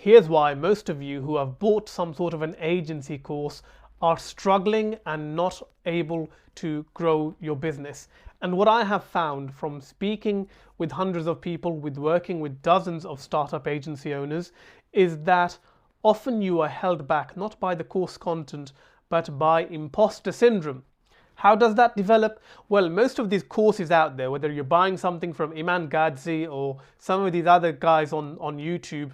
Here's why most of you who have bought some sort of an agency course are struggling and not able to grow your business. And what I have found from speaking with hundreds of people, with working with dozens of startup agency owners, is that often you are held back not by the course content, but by imposter syndrome. How does that develop? Well, most of these courses out there, whether you're buying something from Iman Gadzi or some of these other guys on YouTube,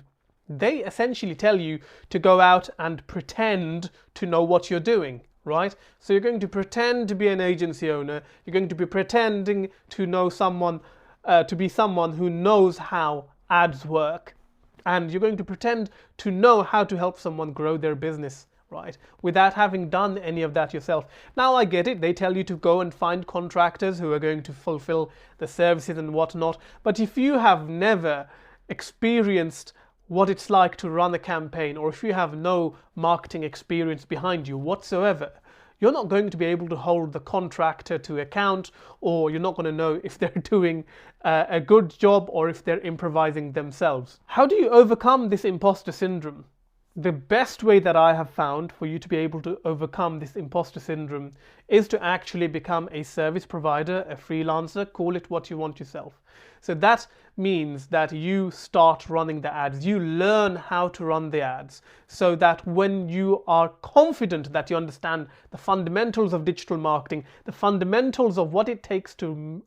they essentially tell you to go out and pretend to know what you're doing, right? So you're going to pretend to be an agency owner, you're going to be pretending to know someone, to be someone who knows how ads work, and you're going to pretend to know how to help someone grow their business, right? Without having done any of that yourself. Now I get it, they tell you to go and find contractors who are going to fulfill the services and whatnot, but if you have never experienced what it's like to run a campaign, or if you have no marketing experience behind you whatsoever, you're not going to be able to hold the contractor to account, or you're not going to know if they're doing a good job or if they're improvising themselves. How do you overcome this imposter syndrome? The best way that I have found for you to be able to overcome this imposter syndrome is to actually become a service provider, a freelancer, call it what you want yourself. So that means that you start running the ads, you learn how to run the ads, so that when you are confident that you understand the fundamentals of digital marketing, the fundamentals of what it takes to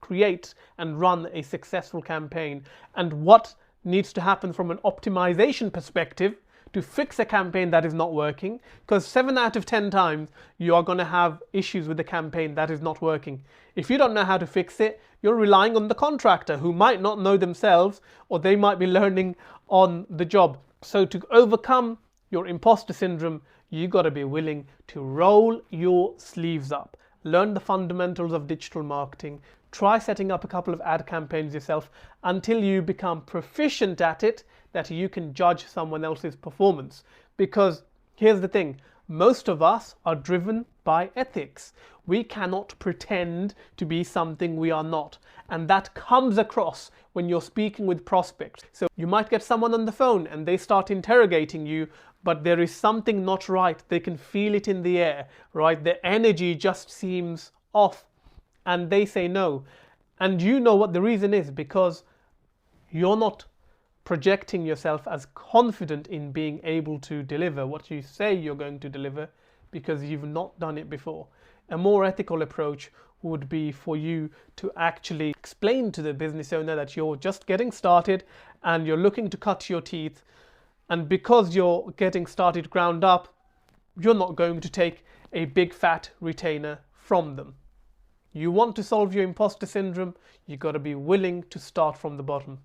create and run a successful campaign, and what needs to happen from an optimization perspective to fix a campaign that is not working, because 7 out of 10 times you are going to have issues with the campaign that is not working. If you don't know how to fix it, you're relying on the contractor who might not know themselves, or they might be learning on the job. So to overcome your imposter syndrome, you got to be willing to roll your sleeves up, learn the fundamentals of digital marketing, try setting up a couple of ad campaigns yourself until you become proficient at it, that you can judge someone else's performance. Because here's the thing, most of us are driven by ethics. We cannot pretend to be something we are not. And that comes across when you're speaking with prospects. So you might get someone on the phone and they start interrogating you, but there is something not right. They can feel it in the air, right? The energy just seems off, and they say no. And you know what the reason is, because you're not projecting yourself as confident in being able to deliver what you say you're going to deliver, because you've not done it before. A more ethical approach would be for you to actually explain to the business owner that you're just getting started and you're looking to cut your teeth, and because you're getting started ground up, you're not going to take a big fat retainer from them. You want to solve your imposter syndrome, you got to be willing to start from the bottom.